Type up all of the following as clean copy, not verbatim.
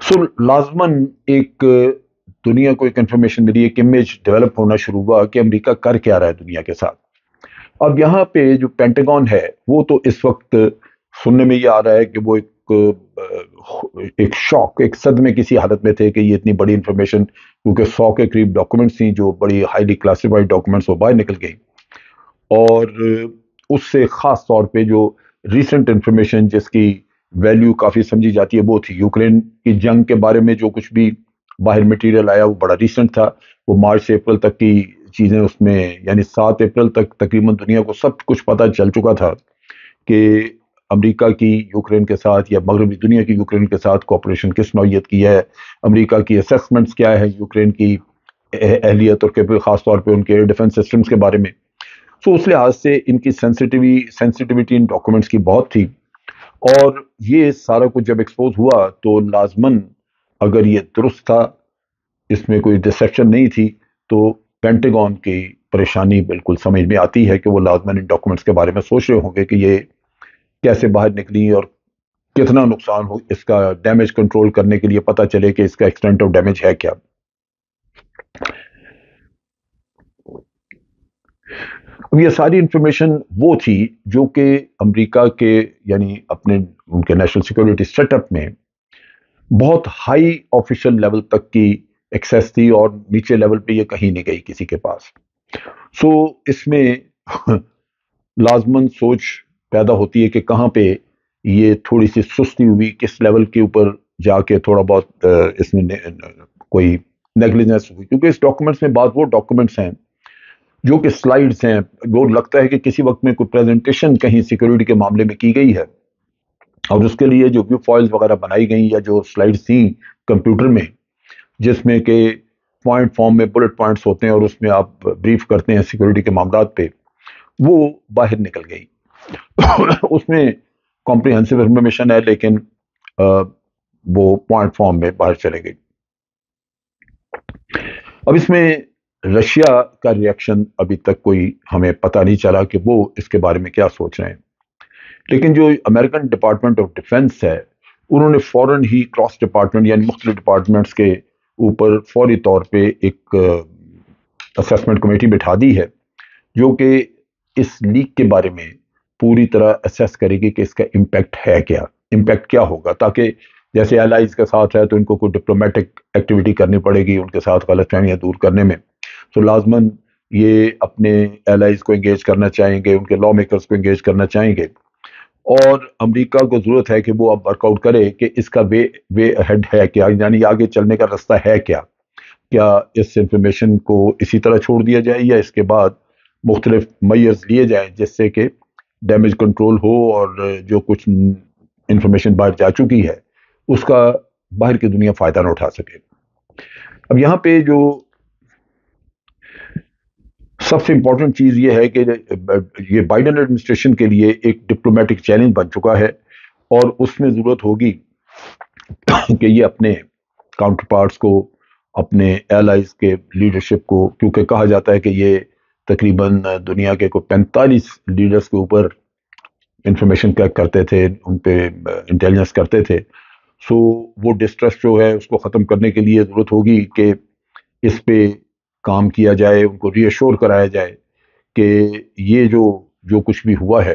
سو لازماً ایک دنیا کو ایک انفارمیشن ملی، ایک امیج ڈیولپ ہونا شروع ہوا کہ امریکہ کر کیا رہا ہے دنیا کے ساتھ۔ اب یہاں پہ جو پینٹاگون ہے وہ تو اس وقت سننے میں یہ آ رہا ہے کہ وہ ایک شوق، ایک صدمے کسی حالت میں تھے کہ یہ اتنی بڑی انفارمیشن، کیونکہ 100 کے قریب ڈاکومنٹس تھیں جو بڑی ہائیلی کلاسیفائڈ ڈاکومنٹس وہ باہر نکل گئی، اور اس سے خاص طور پہ جو ریسنٹ انفارمیشن جس کی ویلیو کافی سمجھی جاتی ہے وہ تھی یوکرین کی جنگ کے بارے میں۔ جو کچھ بھی باہر مٹیریل آیا وہ بڑا ریسنٹ تھا، وہ مارچ سے اپریل تک کی چیزیں اس میں، یعنی 7 اپریل تک تقریباً دنیا کو سب کچھ پتہ چل چکا تھا کہ امریکہ کی یوکرین کے ساتھ یا مغربی دنیا کی یوکرین کے ساتھ کوپریشن کس نوعیت کی ہے، امریکہ کی اسیسمنٹس کیا ہے یوکرین کی اہلیت اور خاص طور پہ ان کے ڈیفنس سسٹمز کے بارے میں۔ سو اس لحاظ سے ان کی سینسٹیوٹی ان ڈاکومنٹس کی بہت تھی، اور یہ سارا کچھ جب ایکسپوز ہوا تو لازماً اگر یہ درست تھا، اس میں کوئی ڈسیپشن نہیں تھی، تو پینٹاگون کی پریشانی بالکل سمجھ میں آتی ہے کہ وہ لازماً ان ڈاکومنٹس کے بارے میں سوچ رہے ہوں گے کہ یہ کیسے باہر نکلی اور کتنا نقصان ہو، اس کا ڈیمیج کنٹرول کرنے کے لیے پتہ چلے کہ اس کا ایکسٹینٹ آف ڈیمیج ہے کیا۔ اب یہ ساری انفارمیشن وہ تھی جو کہ امریکہ کے یعنی اپنے ان کے نیشنل سیکورٹی سیٹ اپ میں بہت ہائی آفیشل لیول تک کی ایکسیس تھی، اور نیچے لیول پہ یہ کہیں نہیں گئی کسی کے پاس۔ سو اس میں لازماً سوچ پیدا ہوتی ہے کہ کہاں پہ یہ تھوڑی سی سستی ہوئی، کس لیول کے اوپر جا کے تھوڑا بہت اس میں کوئی نیگلیجنس ہوئی، کیونکہ اس ڈاکومنٹس میں بعض وہ ڈاکومنٹس ہیں جو کہ سلائیڈز ہیں، وہ لگتا ہے کہ کسی وقت میں کوئی پریزنٹیشن کہیں سیکورٹی کے معاملے میں کی گئی ہے، اور اس کے لیے جو ویو فائلز وغیرہ بنائی گئیں یا جو سلائیڈز تھیں کمپیوٹر میں، جس میں کہ پوائنٹ فارم میں بلٹ پوائنٹس ہوتے ہیں اور اس میں آپ بریف کرتے ہیں سیکورٹی کے معاملات پہ، وہ باہر نکل گئی۔ اس میں کمپریہنسو انفارمیشن ہے، لیکن وہ پوائنٹ فارم میں باہر چلے گئی۔ اب اس میں رشیا کا ریئیکشن ابھی تک کوئی ہمیں پتہ نہیں چلا کہ وہ اس کے بارے میں کیا سوچ رہے ہیں، لیکن جو امریکن ڈپارٹمنٹ آف ڈیفنس ہے انہوں نے فوراً ہی کراس ڈپارٹمنٹ یعنی مختلف ڈپارٹمنٹس کے اوپر فوری طور پہ ایک اسیسمنٹ کمیٹی بٹھا دی ہے، جو کہ اس لیک کے بارے میں پوری طرح اسیس کرے گی کہ اس کا امپیکٹ ہے کیا، امپیکٹ کیا ہوگا، تاکہ جیسے الائز کے ساتھ ہے تو ان کو کوئی ڈپلومیٹک ایکٹیویٹی کرنی پڑے گی ان کے ساتھ غلط فہمیاں دور کرنے میں، تو لازماً یہ اپنے الائز کو انگیج کرنا چاہیں گے، ان کے لا میکرز کو انگیج کرنا چاہیں گے، اور امریکہ کو ضرورت ہے کہ وہ اب ورک آؤٹ کرے کہ اس کا وے اہیڈ ہے کیا، یعنی آگے چلنے کا راستہ ہے کیا اس انفارمیشن کو اسی طرح چھوڑ دیا جائے یا اس کے بعد مختلف میئرز لیے جائیں جس سے کہ ڈیمیج کنٹرول ہو اور جو کچھ انفارمیشن باہر جا چکی ہے اس کا باہر کی دنیا فائدہ نہ اٹھا سکے۔ اب یہاں پہ جو سب سے امپورٹنٹ چیز یہ ہے کہ یہ بائیڈن ایڈمنسٹریشن کے لیے ایک ڈپلومیٹک چیلنج بن چکا ہے، اور اس میں ضرورت ہوگی کہ یہ اپنے کاؤنٹر پارٹس کو، اپنے ایلائز کے لیڈرشپ کو، کیونکہ کہا جاتا ہے کہ یہ تقریباً دنیا کے کوئی 45 لیڈرز کے اوپر انفارمیشن کلیکٹ کرتے تھے، ان پہ انٹیلیجنس کرتے تھے، سو وہ ڈسٹرسٹ جو ہے اس کو ختم کرنے کے لیے ضرورت ہوگی کہ اس پہ کام کیا جائے، ان کو ری ایشور کرایا جائے کہ یہ جو کچھ بھی ہوا ہے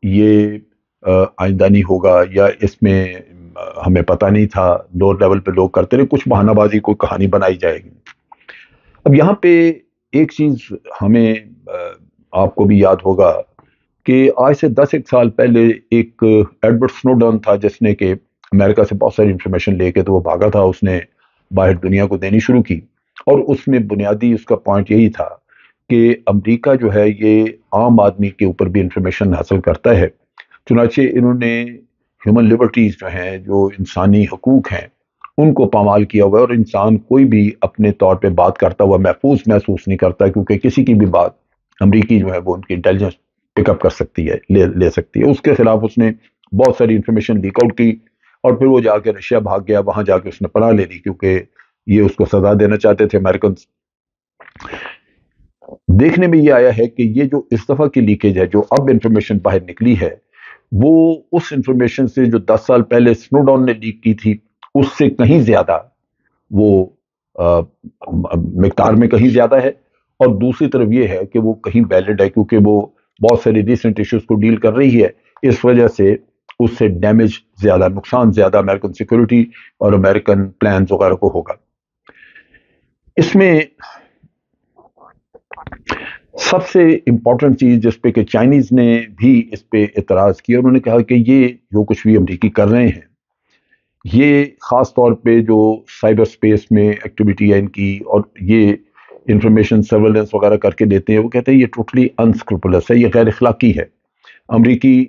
یہ آئندہ نہیں ہوگا، یا اس میں ہمیں پتہ نہیں تھا، لوور لیول پہ لوگ کرتے رہے، کچھ بہانہ بازی کوئی کہانی بنائی جائے گی۔ اب یہاں پہ ایک چیز ہمیں آپ کو بھی یاد ہوگا کہ آج سے 10 سال پہلے ایک ایڈورڈ سنوڈن تھا جس نے کہ امریکہ سے بہت ساری انفارمیشن لے کے تو وہ بھاگا تھا، اس نے باہر دنیا کو دینی شروع کی، اور اس میں بنیادی اس کا پوائنٹ یہی تھا کہ امریکہ جو ہے یہ عام آدمی کے اوپر بھی انفارمیشن حاصل کرتا ہے، چنانچہ انہوں نے ہیومن لبرٹیز جو ہیں، جو انسانی حقوق ہیں، ان کو پامال کیا ہوا ہے، اور انسان کوئی بھی اپنے طور پہ بات کرتا ہوا محفوظ محسوس نہیں کرتا، کیونکہ کسی کی بھی بات امریکی جو ہے وہ ان کی انٹیلیجنس پک اپ کر سکتی ہے، لے سکتی ہے۔ اس کے خلاف اس نے بہت ساری انفارمیشن لیک آؤٹ کی، اور پھر وہ جا کے رشیا بھاگ گیا، وہاں جا کے اس نے پناہ لے لی، کیونکہ یہ اس کو سزا دینا چاہتے تھے امریکنز۔ دیکھنے میں یہ آیا ہے کہ یہ جو اس دفعہ کی لیکیج ہے، جو اب انفارمیشن باہر نکلی ہے، وہ اس انفارمیشن سے جو 10 سال پہلے سنوڈن نے لیک کی تھی اس سے کہیں زیادہ وہ مقدار میں کہیں زیادہ ہے، اور دوسری طرف یہ ہے کہ وہ کہیں ویلڈ ہے کیونکہ وہ بہت ساری ریسنٹ ایشوز کو ڈیل کر رہی ہے، اس وجہ سے اس سے ڈیمیج زیادہ، نقصان زیادہ امریکن سیکورٹی اور امریکن پلانز وغیرہ کو ہوگا۔ اس میں سب سے امپورٹنٹ چیز جس پہ کہ چائنیز نے بھی اس پہ اعتراض کیا، انہوں نے کہا کہ یہ جو کچھ بھی امریکی کر رہے ہیں، یہ خاص طور پہ جو سائبر سپیس میں ایکٹیویٹی ہے ان کی، اور یہ انفارمیشن سرویلنس وغیرہ کر کے دیتے ہیں، وہ کہتے ہیں یہ ٹوٹلی انسکروپولس ہے، یہ غیر اخلاقی ہے۔ امریکی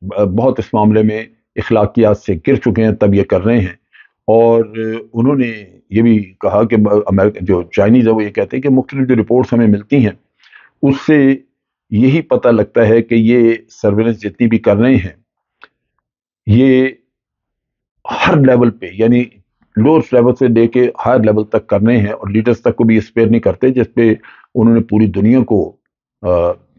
بہت اس معاملے میں اخلاقیات سے گر چکے ہیں، تب یہ کر رہے ہیں۔ اور انہوں نے یہ بھی کہا کہ جو چائنیز ہے وہ یہ کہتے ہیں کہ مختلف جو رپورٹس ہمیں ملتی ہیں اس سے یہی پتہ لگتا ہے کہ یہ سرویلنس جتنی بھی کر رہے ہیں یہ ہر لیول پہ، یعنی لوئر لیول سے لے کے ہائر لیول تک کر رہے ہیں، اور لیڈرز تک کو بھی اسپیئر نہیں کرتے، جس پہ انہوں نے پوری دنیا کو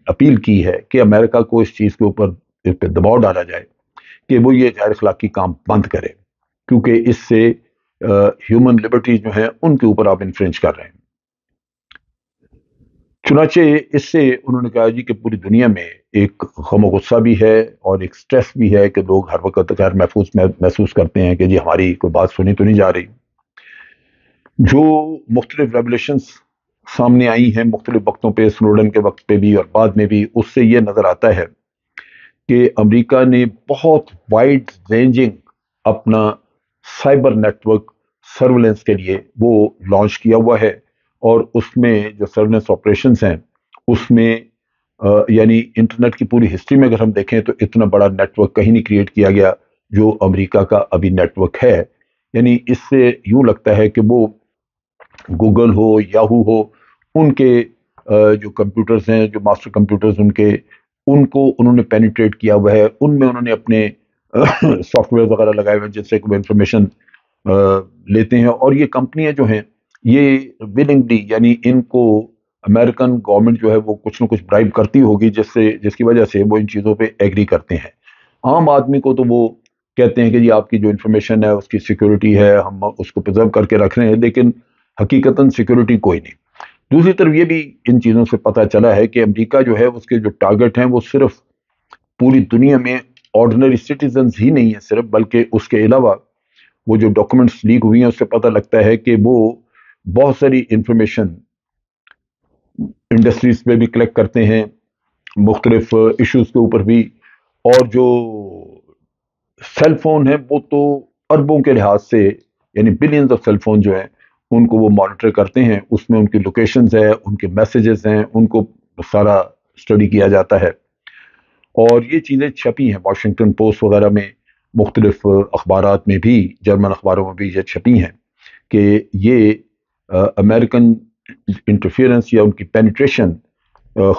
اپیل کی ہے کہ امریکہ کو اس چیز کے اوپر اس پہ دباؤ ڈالا جائے کہ وہ یہ غیر اخلاقی کام بند کرے، کیونکہ اس سے ہیومن لبرٹیز جو ہیں ان کے اوپر آپ انفرنج کر رہے ہیں۔ چنانچہ اس سے انہوں نے کہا جی کہ پوری دنیا میں ایک غم و غصہ بھی ہے اور ایک سٹریس بھی ہے کہ لوگ ہر وقت غیر محفوظ محسوس کرتے ہیں کہ جی ہماری کوئی بات سنی تو نہیں جا رہی۔ جو مختلف ریولیشنز سامنے آئی ہیں مختلف وقتوں پہ، سنوڈن کے وقت پہ بھی اور بعد میں بھی، اس سے یہ نظر آتا ہے کہ امریکہ نے بہت وائڈ رینجنگ اپنا سائبر نیٹ ورک سرویلنس کے لیے وہ لانچ کیا ہوا ہے، اور اس میں جو سرویلنس آپریشنز ہیں اس میں یعنی انٹرنیٹ کی پوری ہسٹری میں اگر ہم دیکھیں تو اتنا بڑا نیٹ ورک کہیں نہیں کریٹ کیا گیا جو امریکہ کا ابھی نیٹ ورک ہے۔ یعنی اس سے یوں لگتا ہے کہ وہ گوگل ہو، یاہو ہو، ان کے جو کمپیوٹرز ہیں، جو ماسٹر کمپیوٹرز ان کو انہوں نے پینیٹریٹ کیا ہوا ہے، ان میں انہوں نے اپنے سافٹ ویئر وغیرہ لگائے ہوئے ہیں جس سے وہ انفارمیشن لیتے ہیں، اور یہ کمپنیاں جو ہیں یہ ولنگلی، یعنی ان کو امریکن گورنمنٹ جو ہے وہ کچھ نہ کچھ برائب کرتی ہوگی جس کی وجہ سے وہ ان چیزوں پہ ایگری کرتے ہیں۔ عام آدمی کو تو وہ کہتے ہیں کہ جی آپ کی جو انفارمیشن ہے اس کی سیکیورٹی ہے، ہم اس کو پرزرو کر کے رکھ رہے ہیں، لیکن حقیقتاً سیکیورٹی کوئی نہیں۔ دوسری طرف یہ بھی ان چیزوں سے پتہ چلا ہے کہ امریکہ جو ہے اس کے جو ٹارگٹ ہیں وہ صرف پوری دنیا میں آرڈنری سٹیزنز ہی نہیں ہیں صرف، بلکہ اس کے علاوہ وہ جو ڈاکومنٹس لیک ہوئی ہیں اس سے پتہ لگتا ہے کہ وہ بہت ساری انفارمیشن انڈسٹریز پہ بھی کلیکٹ کرتے ہیں، مختلف ایشوز کے اوپر بھی، اور جو سیل فون ہیں وہ تو اربوں کے لحاظ سے، یعنی بلینز آف سیل فون جو ہیں ان کو وہ مانیٹر کرتے ہیں، اس میں ان کی لوکیشنز ہیں، ان کے میسیجز ہیں، ان کو سارا اسٹڈی کیا جاتا ہے۔ اور یہ چیزیں چھپی ہیں واشنگٹن پوسٹ وغیرہ میں، مختلف اخبارات میں بھی، جرمن اخباروں میں بھی یہ چھپی ہیں کہ یہ امریکن انٹرفیئرنس یا ان کی پینیٹریشن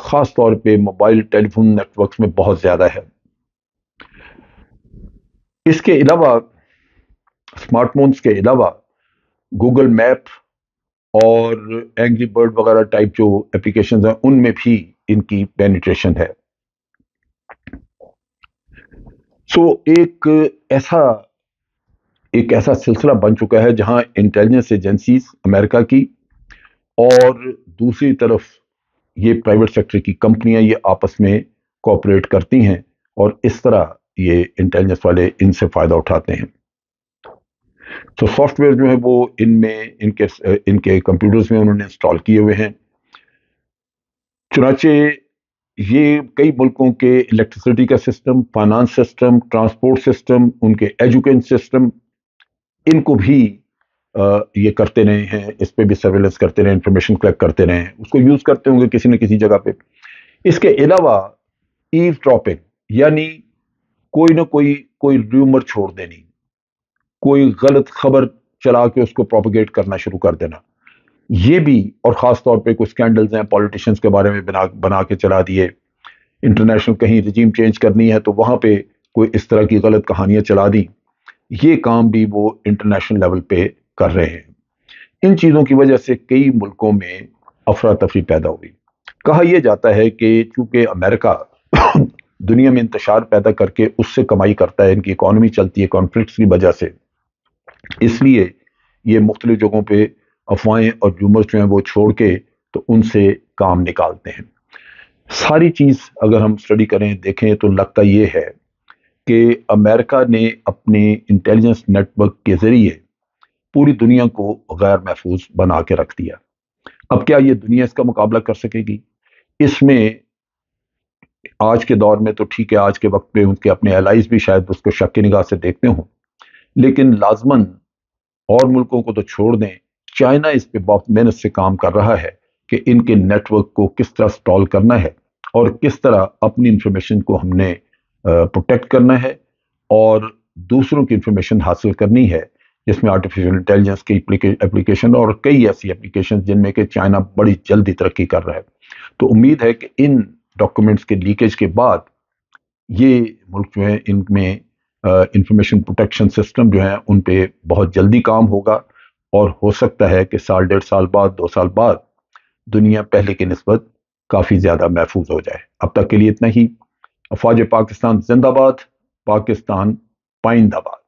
خاص طور پہ موبائل ٹیلی فون نیٹ ورکس میں بہت زیادہ ہے۔ اس کے علاوہ اسمارٹ فونز کے علاوہ گوگل میپ اور اینگری برڈ وغیرہ ٹائپ جو اپلیکیشنز ہیں ان میں بھی ان کی پینیٹریشن ہے۔ سو ایک ایسا سلسلہ بن چکا ہے جہاں انٹیلیجنس ایجنسیز امریکہ کی اور دوسری طرف یہ پرائیویٹ سیکٹر کی کمپنیاں یہ آپس میں کوآپریٹ کرتی ہیں، اور اس طرح یہ انٹیلیجنس والے ان سے فائدہ اٹھاتے ہیں۔ تو سافٹ ویئر جو ہے وہ ان کے کمپیوٹرز میں انہوں نے انسٹال کیے ہوئے ہیں۔ چنانچہ یہ کئی ملکوں کے الیکٹریسٹی کا system, finance system, transport system, ان کے ایجوکیشن سسٹم، ان کو بھی یہ کرتے رہے ہیں، اس پہ بھی سرویلنس کرتے رہے، انفارمیشن کلیکٹ کرتے رہے ہیں، اس کو یوز کرتے ہوں گے کسی نہ کسی جگہ پہ۔ اس کے علاوہ ایو ڈراپنگ، یعنی کوئی نہ کوئی ریومر چھوڑ دینی، کوئی غلط خبر چلا کے اس کو پروپیگیٹ کرنا شروع کر دینا، یہ بھی، اور خاص طور پہ کچھ سکینڈلز ہیں پولیٹیشنز کے بارے میں بنا کے چلا دیے، انٹرنیشنل کہیں رجیم چینج کرنی ہے تو وہاں پہ کوئی اس طرح کی غلط کہانیاں چلا دی، یہ کام بھی وہ انٹرنیشنل لیول پہ کر رہے ہیں۔ ان چیزوں کی وجہ سے کئی ملکوں میں افراتفری پیدا ہوئی۔ کہا یہ جاتا ہے کہ چونکہ امریکہ دنیا میں انتشار پیدا کر کے اس سے کمائی کرتا ہے، ان کی اکانومی چلتی ہے کانفلکٹس کی وجہ سے، اس لیے یہ مختلف جگہوں پہ افواہیں اور ریومرز جو ہیں وہ چھوڑ کے تو ان سے کام نکالتے ہیں۔ ساری چیز اگر ہم اسٹڈی کریں دیکھیں تو لگتا یہ ہے کہ امریکہ نے اپنے انٹیلیجنس نیٹ ورک کے ذریعے پوری دنیا کو غیر محفوظ بنا کے رکھ دیا۔ اب کیا یہ دنیا اس کا مقابلہ کر سکے گی؟ اس میں آج کے دور میں تو ٹھیک ہے، آج کے وقت پہ ان کے اپنے الائز بھی شاید اس کو شک کی نگاہ سے دیکھتے ہوں، لیکن لازماً اور ملکوں کو تو چھوڑ دیں، چائنا اس پہ بہت محنت سے کام کر رہا ہے کہ ان کے نیٹ ورک کو کس طرح سٹال کرنا ہے اور کس طرح اپنی انفارمیشن کو ہم نے پروٹیکٹ کرنا ہے اور دوسروں کی انفارمیشن حاصل کرنی ہے، جس میں آرٹیفیشل انٹیلیجنس کی اپلیکیشن اور کئی ایسی اپلیکیشن جن میں کہ چائنا بڑی جلدی ترقی کر رہا ہے۔ تو امید ہے کہ ان ڈاکومنٹس کے لیکیج کے بعد یہ ملک جو ہے ان میں انفارمیشن پروٹیکشن سسٹم جو ہیں ان پہ بہت جلدی کام ہوگا، اور ہو سکتا ہے کہ سال 1.5 سال بعد 2 سال بعد دنیا پہلے کی نسبت کافی زیادہ محفوظ ہو جائے۔ اب تک کے لیے اتنا ہی۔ افواج پاکستان زندہ باد، پاکستان پائندہ باد۔